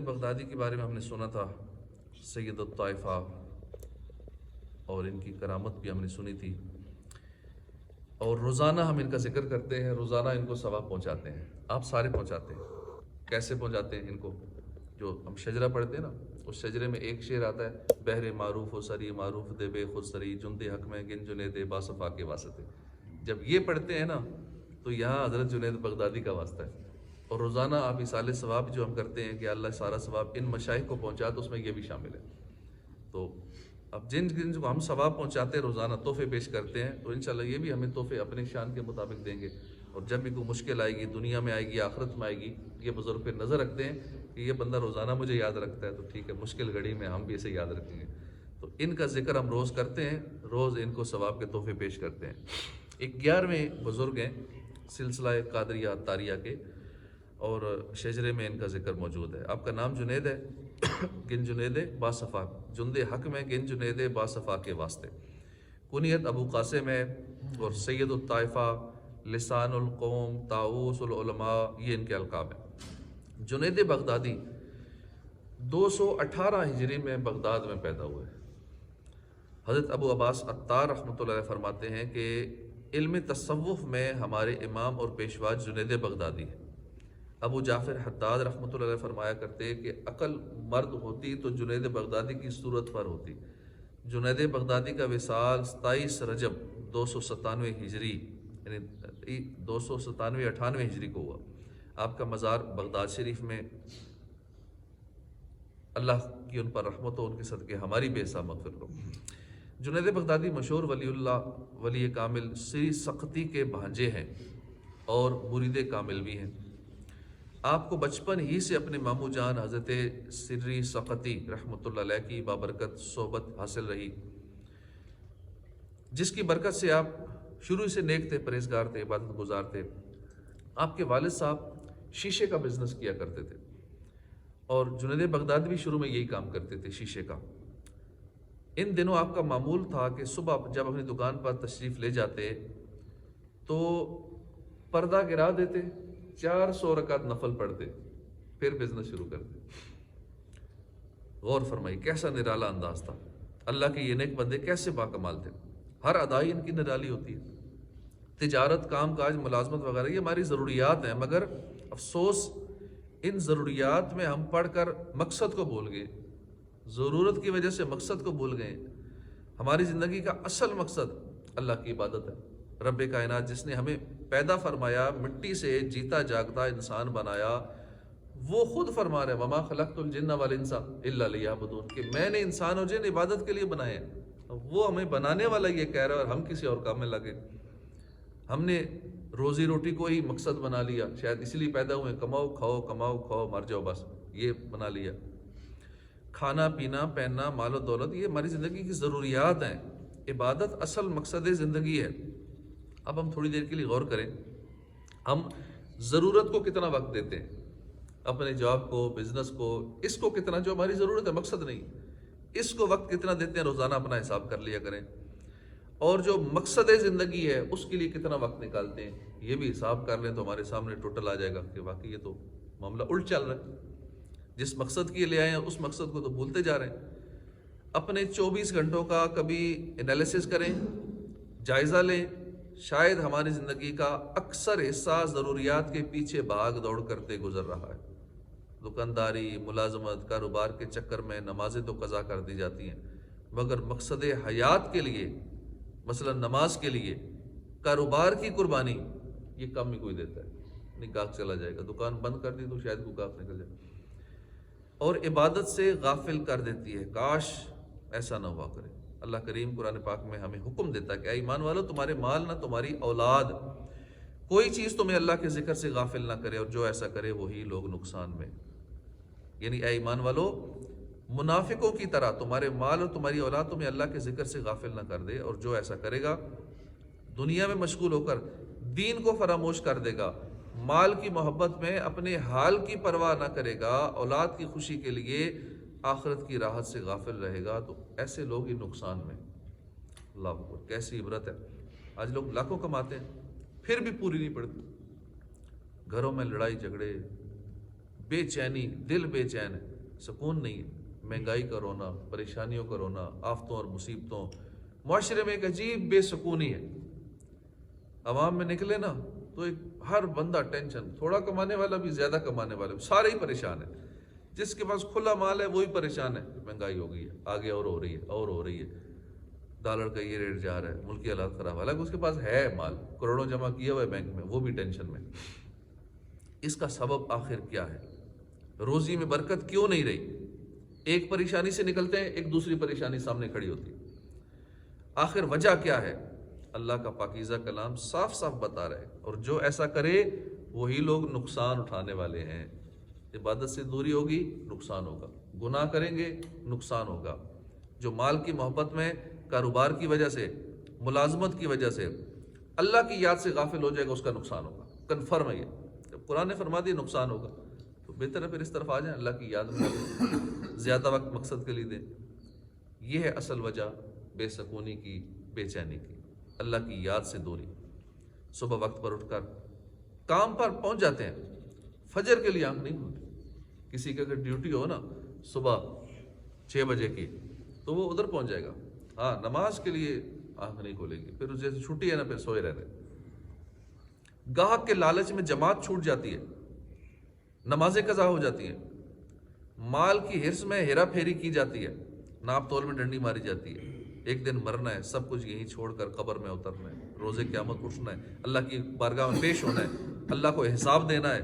بغدادی کے بارے میں ہم نے سنا تھا، سید الطائفہ، اور ان کی کرامت بھی ہم نے سنی تھی، اور روزانہ ہم ان کا ذکر کرتے ہیں، روزانہ ان کو ثواب پہنچاتے ہیں۔ آپ سارے پہنچاتے ہیں۔ کیسے پہنچاتے ہیں ان کو؟ جو ہم شجرہ پڑھتے ہیں نا، اس شجرے میں ایک شعر آتا ہے، بہر معروف و سری معروف دے بے خود سری جند حق میں گن جنید باصفا کے واسطے۔ جب یہ پڑھتے ہیں نا تو یہاں حضرت جنید بغدادی کا واسطہ ہے، اور روزانہ آپ اصال ثواب جو ہم کرتے ہیں کہ اللہ سارا ثواب ان مشائخ کو پہنچا، تو اس میں یہ بھی شامل ہے۔ تو اب جن کو ہم ثواب پہنچاتے ہیں، روزانہ تحفے پیش کرتے ہیں، تو انشاءاللہ یہ بھی ہمیں تحفے اپنی شان کے مطابق دیں گے۔ اور جب بھی کوئی مشکل آئے گی، دنیا میں آئے گی، آخرت میں آئے گی، یہ بزرگ پہ نظر رکھتے ہیں کہ یہ بندہ روزانہ مجھے یاد رکھتا ہے، تو ٹھیک ہے، مشکل گھڑی میں ہم بھی اسے یاد رکھیں گے۔ تو ان کا ذکر ہم روز کرتے ہیں، روز ان کو ثواب کے تحفے پیش کرتے ہیں۔ ایک 11ویں بزرگ ہیں سلسلہ قادریہ عطاریہ کے، اور شجرے میں ان کا ذکر موجود ہے۔ آپ کا نام جنید ہے، گن جنید باصفا، جند حق میں گن جنید باصفا کے واسطے۔ کنیت ابو قاسم ہے، اور سید الطائفہ، لسان القوم، طاؤس العلماء، یہ ان کے القاب ہیں۔ جنید بغدادی 218 ہجری میں بغداد میں پیدا ہوئے۔ حضرت ابو عباس عطار رحمۃ اللہ علیہ فرماتے ہیں کہ علم تصوف میں ہمارے امام اور پیشوا جنید بغدادی ہیں۔ ابو جعفر حداد رحمۃ اللہ علیہ فرمایا کرتے کہ عقل مرد ہوتی تو جنید بغدادی کی صورت پر ہوتی۔ جنید بغدادی کا وصال 27 رجب 297 ہجری، یعنی 297-98 ہجری کو ہوا۔ آپ کا مزار بغداد شریف میں، اللہ کی ان پر رحمت ہو، ان کے صدقے ہماری بے حساب مغفرت ہو۔ جنید بغدادی مشہور ولی اللہ، ولی کامل سری سقطی کے بھانجے ہیں اور مرید کامل بھی ہیں۔ آپ کو بچپن ہی سے اپنے ماموں جان حضرت سری سقطی رحمۃ اللہ علیہ کی بابرکت صحبت حاصل رہی، جس کی برکت سے آپ شروع سے نیک تھے، پرہیزگار تھے، عبادت گزار تھے۔ آپ کے والد صاحب شیشے کا بزنس کیا کرتے تھے، اور جنید بغدادی بھی شروع میں یہی کام کرتے تھے، شیشے کا۔ ان دنوں آپ کا معمول تھا کہ صبح جب اپنی دکان پر تشریف لے جاتے تو پردہ گرا دیتے، 400 رکعت نفل پڑھتے، پھر بزنس شروع کرتے۔ غور فرمائی کیسا نرالا انداز تھا۔ اللہ کے یہ نیک بندے کیسے باکمال تھے۔ ہر ادائی ان کی نرالی ہوتی ہے۔ تجارت، کام کاج، ملازمت وغیرہ یہ ہماری ضروریات ہیں، مگر افسوس ان ضروریات میں ہم پڑھ کر مقصد کو بھول گئے، ضرورت کی وجہ سے مقصد کو بھول گئے۔ ہماری زندگی کا اصل مقصد اللہ کی عبادت ہے۔ رب کائنات جس نے ہمیں پیدا فرمایا، مٹی سے جیتا جاگتا انسان بنایا، وہ خود فرما رہے وما خلقت الجن والانس الا لیعبدون، کہ میں نے انسان اور جن عبادت کے لیے بنائے ہیں۔ وہ ہمیں بنانے والا یہ کہہ رہا ہے، اور ہم کسی اور کام میں لگے۔ ہم نے روزی روٹی کو ہی مقصد بنا لیا، شاید اس لیے پیدا ہوئے، کماؤ کھاؤ، کماؤ کھاؤ، مر جاؤ، بس یہ بنا لیا۔ کھانا پینا پہننا، مال و دولت، یہ ہماری زندگی کی ضروریات ہیں۔ عبادت اصل مقصد زندگی ہے۔ اب ہم تھوڑی دیر کے لیے غور کریں، ہم ضرورت کو کتنا وقت دیتے ہیں، اپنے جاب کو، بزنس کو، اس کو کتنا، جو ہماری ضرورت ہے، مقصد نہیں، اس کو وقت کتنا دیتے ہیں، روزانہ اپنا حساب کر لیا کریں۔ اور جو مقصد زندگی ہے اس کے لیے کتنا وقت نکالتے ہیں، یہ بھی حساب کر لیں تو ہمارے سامنے ٹوٹل آ جائے گا کہ واقعی یہ تو معاملہ الٹ چل رہا ہے۔ جس مقصد کے لیے آئے ہیں اس مقصد کو تو بھولتے جا رہے ہیں۔ اپنے 24 گھنٹوں کا کبھی انالیسس کریں، جائزہ لیں، شاید ہماری زندگی کا اکثر حصہ ضروریات کے پیچھے بھاگ دوڑ کرتے گزر رہا ہے۔ دکانداری، ملازمت، کاروبار کے چکر میں نمازیں تو قضا کر دی جاتی ہیں، مگر مقصد حیات کے لیے، مثلا نماز کے لیے، کاروبار کی قربانی، یہ کم ہی کوئی دیتا ہے۔ نکاح چلا جائے گا، دکان بند کر دی تو شاید کوئی گاہک نکل جائے، اور عبادت سے غافل کر دیتی ہے۔ کاش ایسا نہ ہوا کرے۔ اللہ کریم قرآن پاک میں ہمیں حکم دیتا ہے کہ اے ایمان والو، تمہارے مال نہ تمہاری اولاد، کوئی چیز تمہیں اللہ کے ذکر سے غافل نہ کرے، اور جو ایسا کرے وہی لوگ نقصان میں۔ یعنی اے ایمان والو، منافقوں کی طرح تمہارے مال اور تمہاری اولاد تمہیں اللہ کے ذکر سے غافل نہ کر دے، اور جو ایسا کرے گا دنیا میں مشغول ہو کر دین کو فراموش کر دے گا، مال کی محبت میں اپنے حال کی پرواہ نہ کرے گا، اولاد کی خوشی کے لیے آخرت کی راحت سے غافل رہے گا، تو ایسے لوگ ہی نقصان میں۔ اللہ اکبر، کیسی عبرت ہے۔ آج لوگ لاکھوں کماتے ہیں پھر بھی پوری نہیں پڑتی، گھروں میں لڑائی جھگڑے، بے چینی، دل بے چین ہے، سکون نہیں ہے، مہنگائی کا رونا، پریشانیوں کا رونا، آفتوں اور مصیبتوں، معاشرے میں ایک عجیب بے سکونی ہے۔ عوام میں نکلے نا تو ایک ہر بندہ ٹینشن، تھوڑا کمانے والا بھی، زیادہ کمانے والا بھی، سارے ہی پریشان ہیں۔ جس کے پاس کھلا مال ہے وہی پریشان ہے، مہنگائی ہو گئی ہے، آگے اور ہو رہی ہے اور ہو رہی ہے، ڈالر کا یہ ریٹ جا رہا ہے، ملکی حالات خراب، حالانکہ اس کے پاس ہے مال، کروڑوں جمع کیا ہوا ہے بینک میں، وہ بھی ٹینشن میں۔ اس کا سبب آخر کیا ہے؟ روزی میں برکت کیوں نہیں رہی؟ ایک پریشانی سے نکلتے ہیں، ایک دوسری پریشانی سامنے کھڑی ہوتی ہے۔ آخر وجہ کیا ہے؟ اللہ کا پاکیزہ کلام صاف صاف بتا رہا ہے، اور جو ایسا کرے وہی لوگ نقصان اٹھانے والے ہیں۔ عبادت سے دوری ہوگی، نقصان ہوگا، گناہ کریں گے، نقصان ہوگا۔ جو مال کی محبت میں، کاروبار کی وجہ سے، ملازمت کی وجہ سے اللہ کی یاد سے غافل ہو جائے گا، اس کا نقصان ہوگا، کنفرم ہے یہ۔ جب قرآن نے فرما دیا نقصان ہوگا تو بہتر ہے پھر اس طرف آ جائیں، اللہ کی یاد میں زیادہ وقت مقصد کے لیے دیں۔ یہ ہے اصل وجہ بے سکونی کی، بے چینی کی، اللہ کی یاد سے دوری۔ صبح وقت پر اٹھ کر کام پر پہنچ جاتے ہیں، فجر کے لیے آنکھ نہیں کھلتی۔ کسی کا اگر ڈیوٹی ہو نا صبح 6 بجے کی تو وہ ادھر پہنچ جائے گا، ہاں نماز کے لیے آنکھ نہیں کھولے گی، پھر جیسے چھٹی ہے نا پھر سوئے رہتے۔ گاہک کے لالچ میں جماعت چھوٹ جاتی ہے، نمازیں قضا ہو جاتی ہیں، مال کی حرص میں ہیرا پھیری کی جاتی ہے، ناپ تول میں ڈنڈی ماری جاتی ہے۔ ایک دن مرنا ہے، سب کچھ یہیں چھوڑ کر قبر میں اترنا ہے، روزے قیامت اٹھنا ہے، اللہ کی بارگاہ میں پیش ہونا ہے، اللہ کو حساب دینا ہے۔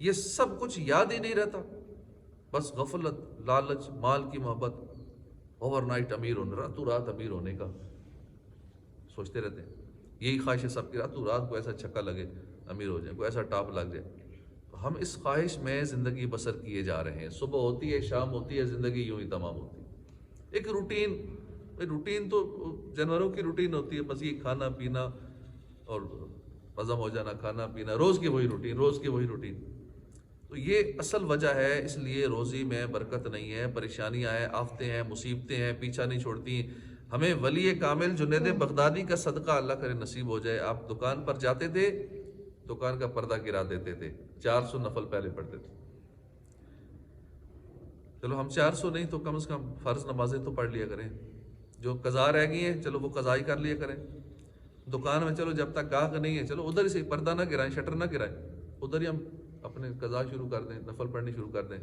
یہ سب کچھ یاد ہی نہیں رہتا، بس غفلت، لالچ، مال کی محبت، اوور نائٹ امیر ہونا، راتوں رات امیر ہونے کا سوچتے رہتے ہیں۔ یہی خواہش ہے سب کی، راتوں رات کو ایسا چھکا لگے امیر ہو جائے، کوئی ایسا ٹاپ لگ جائے۔ ہم اس خواہش میں زندگی بسر کیے جا رہے ہیں، صبح ہوتی ہے، شام ہوتی ہے، زندگی یوں ہی تمام ہوتی ہے۔ ایک روٹین تو جانوروں کی روٹین ہوتی ہے، بس یہ کھانا پینا اور ہضم ہو جانا، کھانا پینا، روز کی وہی روٹین۔ تو یہ اصل وجہ ہے، اس لیے روزی میں برکت نہیں ہے، پریشانیاں ہیں، آفتیں ہیں، مصیبتیں ہیں، پیچھا نہیں چھوڑتی۔ ہمیں ولی کامل جنید بغدادی کا صدقہ اللہ کرے نصیب ہو جائے۔ آپ دکان پر جاتے تھے، دکان کا پردہ گرا دیتے تھے، 400 نفل پہلے پڑھتے تھے۔ چلو ہم 400 نہیں تو کم از کم فرض نمازیں تو پڑھ لیا کریں، جو قضا رہ گئی ہیں چلو وہ قضا ہی کر لیا کریں۔ دکان میں چلو جب تک گاہک نہیں ہے، چلو ادھر ہی سے پردہ نہ گرائیں، شٹر نہ گرائیں، ادھر ہی ہم اپنے قضا شروع کر دیں، نفل پڑھنی شروع کر دیں۔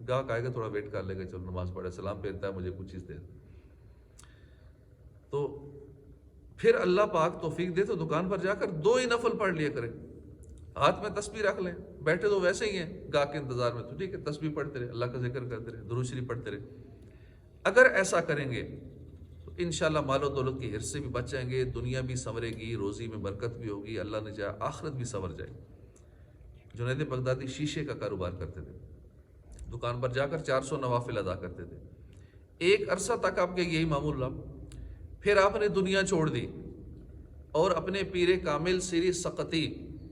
گاہک آئے گا تھوڑا ویٹ کر لے گا، چلو نماز پڑھے، سلام پھیرتا ہے، مجھے کچھ چیز دے۔ تو پھر اللہ پاک توفیق دے تو دکان پر جا کر 2 ہی نفل پڑھ لیا کریں، ہاتھ میں تسبیح رکھ لیں، بیٹھے تو ویسے ہی ہیں گاہک کے انتظار میں، تو ٹھیک ہے تسبیح پڑھتے رہے، اللہ کا ذکر کرتے رہے، درود شریف پڑھتے رہے۔ اگر ایسا کریں گے تو انشاءاللہ مال و دولت کی حرص سے بھی بچ جائیں گے، دنیا بھی سنورے گی، روزی میں برکت بھی ہوگی، اللہ نے چاہا آخرت بھی سنور جائے گی۔ جنید بغدادی شیشے کا کاروبار کرتے تھے، دکان پر جا کر 400 نوافل ادا کرتے تھے۔ ایک عرصہ تک آپ کے یہی معمول رہا، پھر آپ نے دنیا چھوڑ دی اور اپنے پیر کامل سری سقطی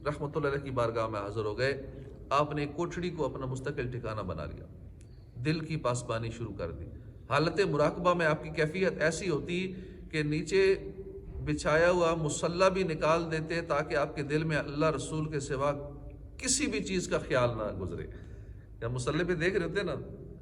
رحمۃ اللہ علیہ کی بارگاہ میں حاضر ہو گئے۔ آپ نے کوٹھڑی کو اپنا مستقل ٹھکانہ بنا لیا، دل کی پاسبانی شروع کر دی۔ حالت مراقبہ میں آپ کی کیفیت ایسی ہوتی کہ نیچے بچھایا ہوا مصلی بھی نکال دیتے تاکہ آپ کے دل میں اللہ رسول کے سوا کسی بھی چیز کا خیال نہ گزرے۔ جب مصلی پہ دیکھ رہے ہوتے نا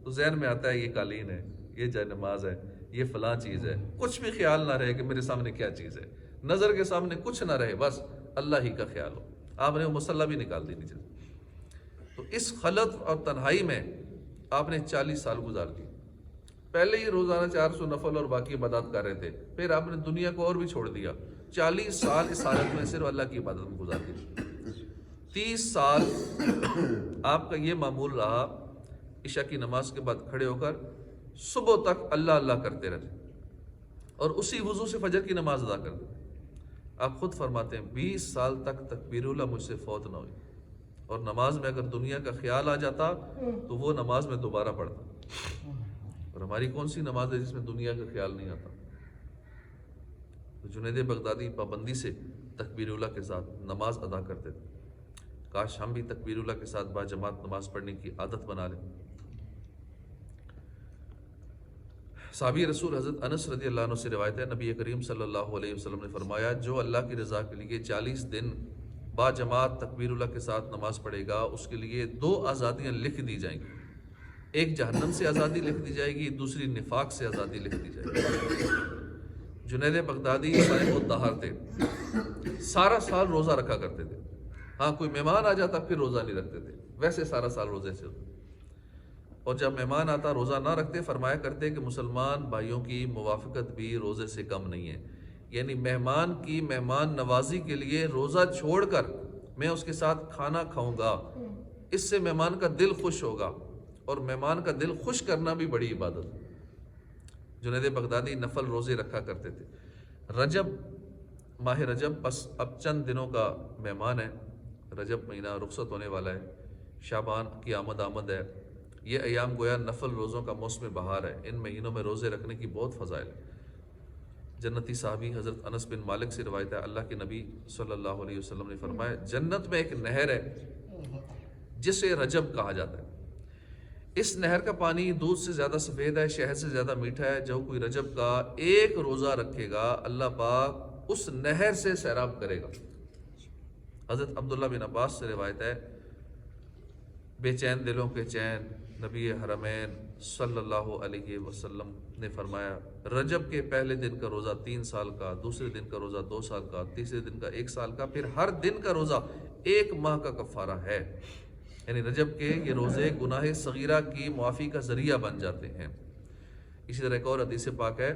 تو ذہن میں آتا ہے یہ قالین ہے، یہ جائے نماز ہے، یہ فلاں چیز ہے، کچھ بھی خیال نہ رہے کہ میرے سامنے کیا چیز ہے، نظر کے سامنے کچھ نہ رہے، بس اللہ ہی کا خیال ہو۔ آپ نے وہ مصلی بھی نکال دی نیچے۔ تو اس خلط اور تنہائی میں آپ نے 40 سال گزار دی۔ پہلے ہی روزانہ 400 نفل اور باقی عبادات کر رہے تھے، پھر آپ نے دنیا کو اور بھی چھوڑ دیا، 40 سال اس حالت میں صرف اللہ کی عبادت میں گزار دی۔ 30 سال آپ کا یہ معمول رہا، عشاء کی نماز کے بعد کھڑے ہو کر صبح تک اللہ اللہ کرتے رہتے اور اسی وضو سے فجر کی نماز ادا کرتے۔ آپ خود فرماتے ہیں 20 سال تک تکبیر اللہ مجھ سے فوت نہ ہوئی، اور نماز میں اگر دنیا کا خیال آ جاتا تو وہ نماز میں دوبارہ پڑھتا۔ اور ہماری کون سی نماز ہے جس میں دنیا کا خیال نہیں آتا؟ تو جنید بغدادی پابندی سے تکبیر اللہ کے ساتھ نماز ادا کرتے تھے۔ کاش ہم بھی تکبیر اللہ کے ساتھ باجماعت نماز پڑھنے کی عادت بنا لیں۔ صحابی رسول حضرت انس رضی اللہ عنہ سے روایت ہے، نبی کریم صلی اللہ علیہ وسلم نے فرمایا، جو اللہ کی رضا کے لیے 40 دن با جماعت تکبیر اللہ کے ساتھ نماز پڑھے گا، اس کے لیے 2 آزادیاں لکھ دی جائیں گی. ایک جہنم سے آزادی لکھ دی جائے گی، دوسری نفاق سے آزادی لکھ دی جائے گی. جنید بغدادی صاحب الدہر تھے، سارا سال روزہ رکھا کرتے تھے. ہاں کوئی مہمان آ جاتا پھر روزہ نہیں رکھتے تھے، ویسے سارا سال روزے سے. اور جب مہمان آتا روزہ نہ رکھتے، فرمایا کرتے کہ مسلمان بھائیوں کی موافقت بھی روزے سے کم نہیں ہے. یعنی مہمان کی مہمان نوازی کے لیے روزہ چھوڑ کر میں اس کے ساتھ کھانا کھاؤں گا، اس سے مہمان کا دل خوش ہوگا، اور مہمان کا دل خوش کرنا بھی بڑی عبادت ہے. جنید بغدادی نفل روزے رکھا کرتے تھے. رجب، ماہ رجب بس اب چند دنوں کا مہمان ہے. رجب مہینہ رخصت ہونے والا ہے، شعبان کی آمد ہے. یہ ایام گویا نفل روزوں کا موسم بہار ہے. ان مہینوں میں روزے رکھنے کی بہت فضائل ہے. جنتی صحابی حضرت انس بن مالک سے روایت ہے، اللہ کے نبی صلی اللہ علیہ وسلم نے فرمایا، جنت میں ایک نہر ہے جسے رجب کہا جاتا ہے. اس نہر کا پانی دودھ سے زیادہ سفید ہے، شہد سے زیادہ میٹھا ہے. جو کوئی رجب کا ایک روزہ رکھے گا، اللہ پاک اس نہر سے سیراب کرے گا. حضرت عبداللہ بن عباس سے روایت ہے، بے چین دلوں کے چین نبی حرمین صلی اللہ علیہ وسلم نے فرمایا، رجب کے پہلے دن کا روزہ 3 سال کا، دوسرے دن کا روزہ 2 سال کا، تیسرے دن کا 1 سال کا، پھر ہر دن کا روزہ 1 ماہ کا کفارہ ہے. یعنی رجب کے یہ روزے گناہ صغیرہ کی معافی کا ذریعہ بن جاتے ہیں. اسی طرح ایک اور حدیث پاک ہے،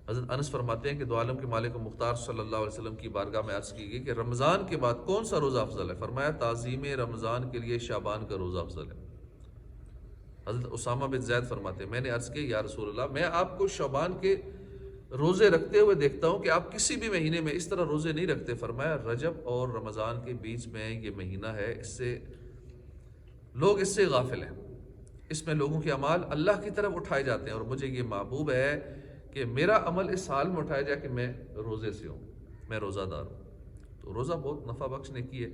حضرت انس فرماتے ہیں کہ دو عالم کے مالک و مختار صلی اللہ علیہ وسلم کی بارگاہ میں عرض کی گئی کہ رمضان کے بعد کون سا روزہ افضل ہے؟ فرمایا تعظیم رمضان کے لیے شعبان کا روزہ افضل ہے. حضرت اسامہ بن زید فرماتے ہیں، میں نے عرض کی یا رسول اللہ، میں آپ کو شعبان کے روزے رکھتے ہوئے دیکھتا ہوں کہ آپ کسی بھی مہینے میں اس طرح روزے نہیں رکھتے. فرمایا رجب اور رمضان کے بیچ میں یہ مہینہ ہے، اس سے لوگ اس سے غافل ہیں، اس میں لوگوں کے اعمال اللہ کی طرف اٹھائے جاتے ہیں، اور مجھے یہ محبوب ہے کہ میرا عمل اس حال میں اٹھایا جائے کہ میں روزے سے ہوں، میں روزہ دار ہوں. تو روزہ بہت نفع بخش نیکی ہے.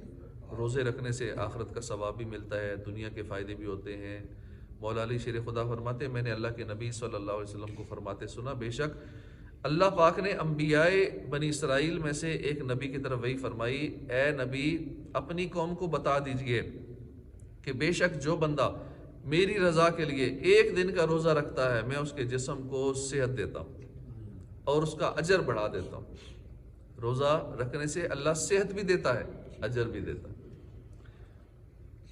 روزے رکھنے سے آخرت کا ثواب بھی ملتا ہے، دنیا کے فائدے بھی ہوتے ہیں. مولا علی شیر خدا فرماتے ہیں، میں نے اللہ کے نبی صلی اللہ علیہ وسلم کو فرماتے سنا، بے شک اللہ پاک نے انبیاء بنی اسرائیل میں سے ایک نبی کی طرف وحی فرمائی، اے نبی اپنی قوم کو بتا دیجئے کہ بے شک جو بندہ میری رضا کے لیے 1 دن کا روزہ رکھتا ہے، میں اس کے جسم کو صحت دیتا ہوں اور اس کا اجر بڑھا دیتا ہوں. روزہ رکھنے سے اللہ صحت بھی دیتا ہے، اجر بھی دیتا ہے.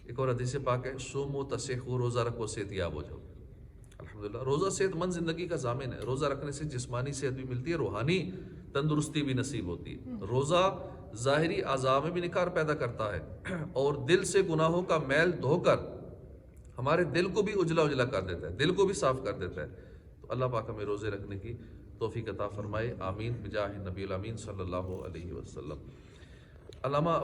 ایک اور حدیث پاک ہے، سومو تصحو، روزہ رکھو صحت یاب ہو جاؤ. الحمدللہ روزہ صحت مند زندگی کا ضامن ہے. روزہ رکھنے سے جسمانی صحت بھی ملتی ہے، روحانی تندرستی بھی نصیب ہوتی ہے. روزہ ظاہری اعضاء میں بھی نکھار پیدا کرتا ہے اور دل سے گناہوں کا میل دھو کر ہمارے دل کو بھی اجلا کر دیتا ہے، دل کو بھی صاف کر دیتا ہے. تو اللہ پاک ہمیں روزے رکھنے کی توفیق عطا فرمائے. آمین بجاہ نبی الامین صلی اللہ علیہ وسلم. علامہ